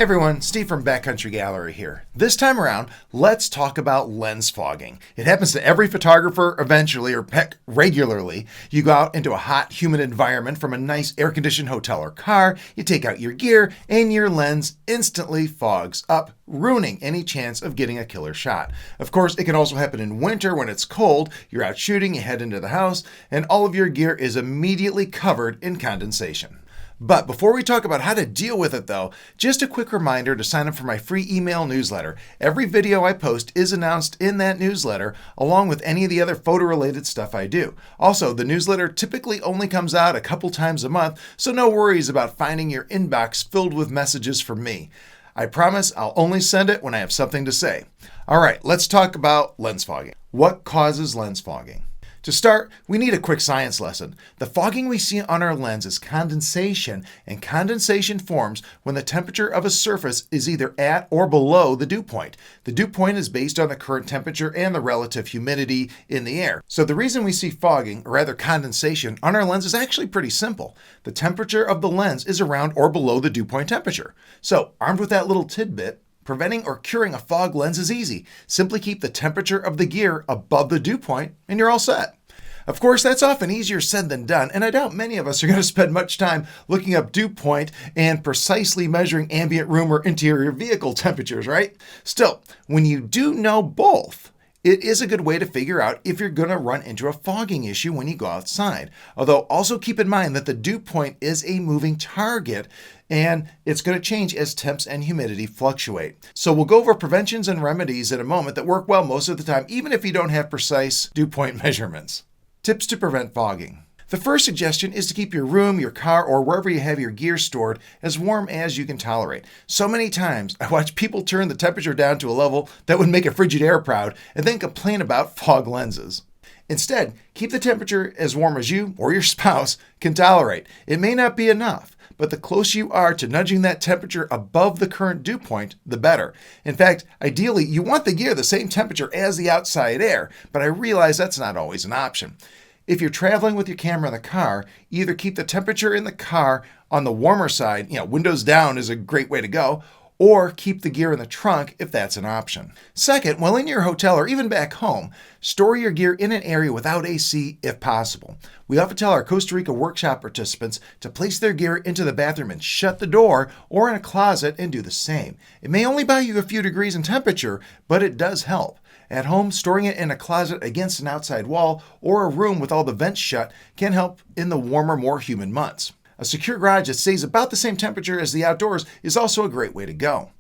everyone, Steve from Backcountry Gallery here. This time around, let's talk about lens fogging. It happens to every photographer eventually, or heck, regularly. You go out into a hot, humid environment from a nice air-conditioned hotel or car, you take out your gear, and your lens instantly fogs up, ruining any chance of getting a killer shot. Of course, it can also happen in winter when it's cold, you're out shooting, you head into the house, and all of your gear is immediately covered in condensation. But before we talk about how to deal with it though, just a quick reminder to sign up for my free email newsletter. Every video I post is announced in that newsletter, along with any of the other photo-related stuff I do. Also, the newsletter typically only comes out a couple times a month, so no worries about finding your inbox filled with messages from me. I promise I'll only send it when I have something to say. All right, let's talk about lens fogging. What causes lens fogging? To start, we need a quick science lesson. The fogging we see on our lens is condensation, and condensation forms when the temperature of a surface is either at or below the dew point. The dew point is based on the current temperature and the relative humidity in the air. So the reason we see fogging, or rather condensation, on our lens is actually pretty simple. The temperature of the lens is around or below the dew point temperature. So, armed with that little tidbit, preventing or curing a fog lens is easy. Simply keep the temperature of the gear above the dew point and you're all set. Of course, that's often easier said than done, and I doubt many of us are going to spend much time looking up dew point and precisely measuring ambient room or interior vehicle temperatures, right? Still, when you do know both, it is a good way to figure out if you're going to run into a fogging issue when you go outside. Although also keep in mind that the dew point is a moving target and it's going to change as temps and humidity fluctuate. So we'll go over preventions and remedies in a moment that work well most of the time, even if you don't have precise dew point measurements. Tips to prevent fogging. The first suggestion is to keep your room, your car, or wherever you have your gear stored as warm as you can tolerate. So many times I watch people turn the temperature down to a level that would make a Frigidaire proud and then complain about fog lenses. Instead, keep the temperature as warm as you or your spouse can tolerate. It may not be enough, but the closer you are to nudging that temperature above the current dew point, the better. In fact, ideally, you want the gear the same temperature as the outside air, but I realize that's not always an option. If you're traveling with your camera in the car, either keep the temperature in the car on the warmer side, windows down is a great way to go, or keep the gear in the trunk if that's an option. Second, while in your hotel or even back home, store your gear in an area without AC if possible. We often tell our Costa Rica workshop participants to place their gear into the bathroom and shut the door or in a closet and do the same. It may only buy you a few degrees in temperature, but it does help. At home, storing it in a closet against an outside wall or a room with all the vents shut can help in the warmer, more humid months. A secure garage that stays about the same temperature as the outdoors is also a great way to go.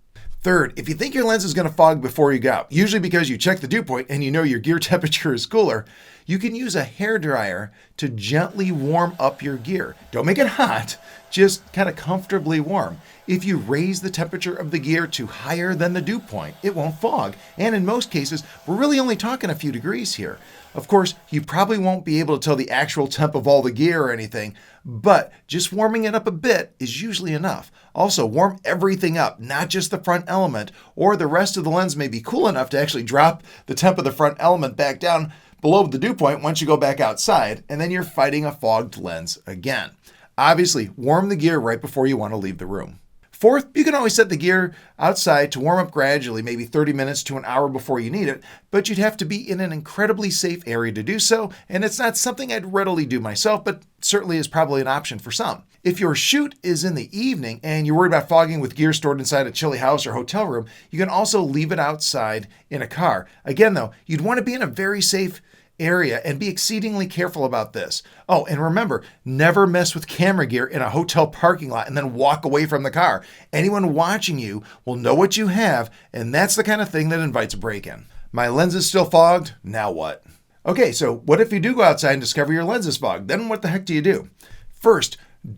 Third, if you think your lens is going to fog before you go out, usually because you check the dew point and you know your gear temperature is cooler, you can use a hairdryer to gently warm up your gear. Don't make it hot, just kind of comfortably warm. If you raise the temperature of the gear to higher than the dew point, it won't fog. And in most cases, we're really only talking a few degrees here. Of course, you probably won't be able to tell the actual temp of all the gear or anything, but just warming it up a bit is usually enough. Also, warm everything up, not just the front element, or the rest of the lens may be cool enough to actually drop the temp of the front element back down below the dew point once you go back outside, and then you're fighting a fogged lens again. Obviously, warm the gear right before you want to leave the room. Fourth, you can always set the gear outside to warm up gradually, maybe 30 minutes to an hour before you need it, but you'd have to be in an incredibly safe area to do so, and it's not something I'd readily do myself, but certainly is probably an option for some. If your shoot is in the evening and you're worried about fogging with gear stored inside a chilly house or hotel room, you can also leave it outside in a car. Again though, you'd want to be in a very safe area and be exceedingly careful about this. Oh, and remember, never mess with camera gear in a hotel parking lot and then walk away from the car. Anyone watching you will know what you have, and that's the kind of thing that invites a break-in. My lens is still fogged, now what? Okay, so what if you do go outside and discover your lens is fogged? Then what the heck do you do? First,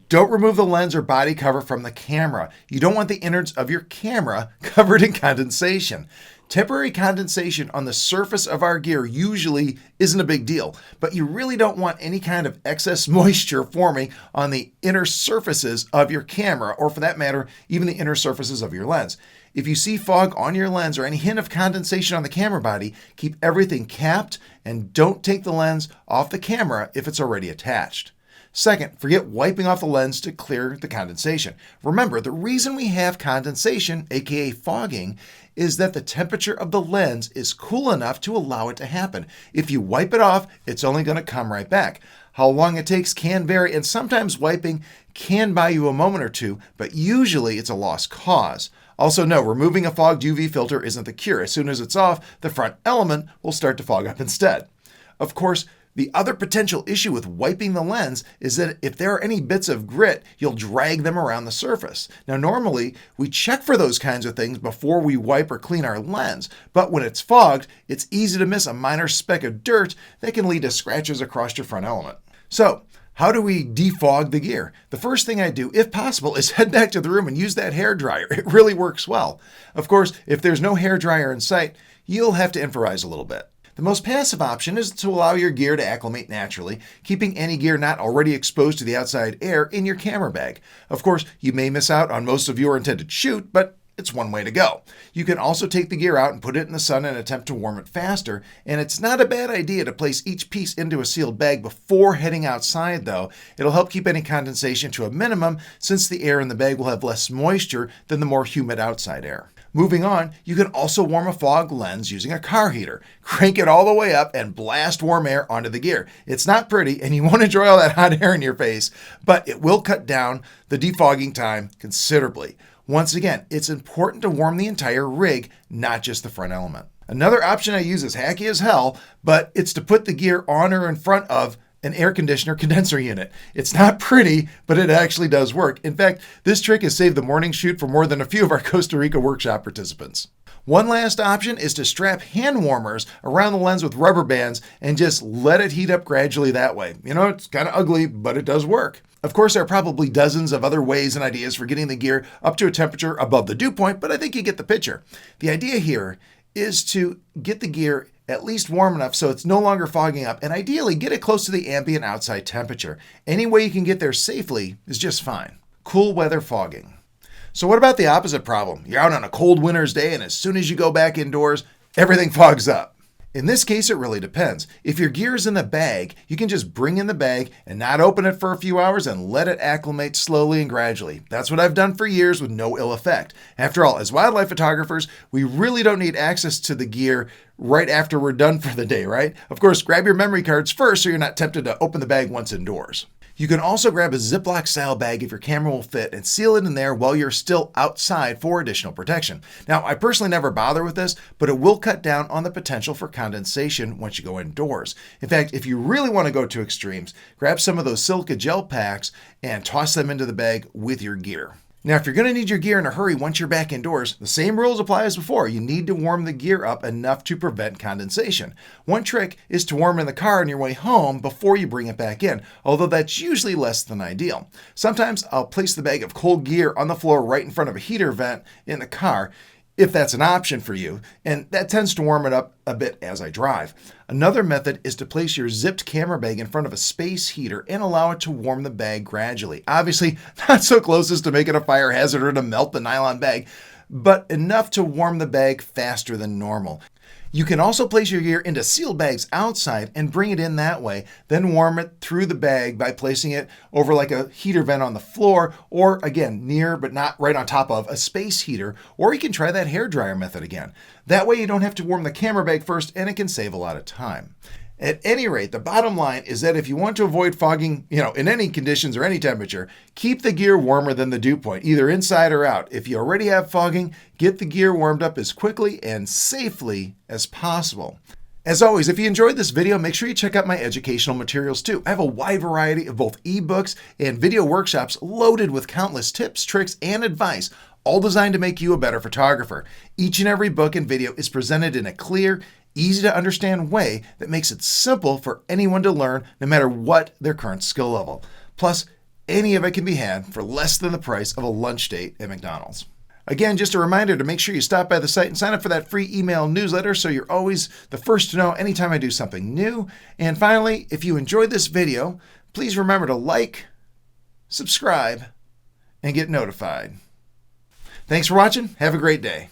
don't remove the lens or body cover from the camera. You don't want the innards of your camera covered in condensation. Temporary condensation on the surface of our gear usually isn't a big deal, but you really don't want any kind of excess moisture forming on the inner surfaces of your camera, or for that matter, even the inner surfaces of your lens. If you see fog on your lens or any hint of condensation on the camera body, keep everything capped and don't take the lens off the camera if it's already attached. Second, forget wiping off the lens to clear the condensation. Remember, the reason we have condensation, aka fogging, is that the temperature of the lens is cool enough to allow it to happen. If you wipe it off, it's only going to come right back. How long it takes can vary, and sometimes wiping can buy you a moment or two, but usually it's a lost cause. Also, no, removing a fogged UV filter isn't the cure. As soon as it's off, the front element will start to fog up instead. Of course, the other potential issue with wiping the lens is that if there are any bits of grit, you'll drag them around the surface. Now, normally, we check for those kinds of things before we wipe or clean our lens, but when it's fogged, it's easy to miss a minor speck of dirt that can lead to scratches across your front element. So, how do we defog the gear? The first thing I do, if possible, is head back to the room and use that hair dryer. It really works well. Of course, if there's no hair dryer in sight, you'll have to improvise a little bit. The most passive option is to allow your gear to acclimate naturally, keeping any gear not already exposed to the outside air in your camera bag. Of course, you may miss out on most of your intended shoot, but it's one way to go. You can also take the gear out and put it in the sun and attempt to warm it faster, and it's not a bad idea to place each piece into a sealed bag before heading outside though. It'll help keep any condensation to a minimum since the air in the bag will have less moisture than the more humid outside air. Moving on, you can also warm a fog lens using a car heater. Crank it all the way up and blast warm air onto the gear. It's not pretty and you won't enjoy all that hot air in your face, but it will cut down the defogging time considerably. Once again, it's important to warm the entire rig, not just the front element. Another option I use is hacky as hell, but it's to put the gear on or in front of an air conditioner condenser unit. It's not pretty, but it actually does work. In fact, this trick has saved the morning shoot for more than a few of our Costa Rica workshop participants. One last option is to strap hand warmers around the lens with rubber bands and just let it heat up gradually that way. You know, it's kind of ugly, but it does work. Of course, there are probably dozens of other ways and ideas for getting the gear up to a temperature above the dew point, but I think you get the picture. The idea here is to get the gear at least warm enough so it's no longer fogging up, and ideally get it close to the ambient outside temperature. Any way you can get there safely is just fine. Cool weather fogging. So what about the opposite problem? You're out on a cold winter's day, and as soon as you go back indoors, everything fogs up. In this case, it really depends. If your gear is in the bag, you can just bring in the bag and not open it for a few hours and let it acclimate slowly and gradually. That's what I've done for years with no ill effect. After all, as wildlife photographers, we really don't need access to the gear right after we're done for the day, right? Of course, grab your memory cards first so you're not tempted to open the bag once indoors. You can also grab a Ziploc style bag if your camera will fit and seal it in there while you're still outside for additional protection. Now, I personally never bother with this, but it will cut down on the potential for condensation once you go indoors. In fact, if you really want to go to extremes, grab some of those silica gel packs and toss them into the bag with your gear. Now, if you're going to need your gear in a hurry once you're back indoors, the same rules apply as before. You need to warm the gear up enough to prevent condensation. One trick is to warm in the car on your way home before you bring it back in, although that's usually less than ideal. Sometimes I'll place the bag of cold gear on the floor right in front of a heater vent in the car, if that's an option for you, and that tends to warm it up a bit as I drive. Another method is to place your zipped camera bag in front of a space heater and allow it to warm the bag gradually. Obviously, not so close as to make it a fire hazard or to melt the nylon bag, but enough to warm the bag faster than normal. You can also place your gear into sealed bags outside and bring it in that way, then warm it through the bag by placing it over like a heater vent on the floor, or again, near but not right on top of a space heater, or you can try that hairdryer method again. That way you don't have to warm the camera bag first and it can save a lot of time. At any rate, the bottom line is that if you want to avoid fogging, in any conditions or any temperature, keep the gear warmer than the dew point, either inside or out. If you already have fogging, get the gear warmed up as quickly and safely as possible. As always, if you enjoyed this video, make sure you check out my educational materials too. I have a wide variety of both ebooks and video workshops loaded with countless tips, tricks, and advice, all designed to make you a better photographer. Each and every book and video is presented in a clear, easy to understand way that makes it simple for anyone to learn no matter what their current skill level. Plus, any of it can be had for less than the price of a lunch date at McDonald's. Again, just a reminder to make sure you stop by the site and sign up for that free email newsletter so you're always the first to know anytime I do something new. And finally, if you enjoyed this video, please remember to like, subscribe, and get notified. Thanks for watching. Have a great day.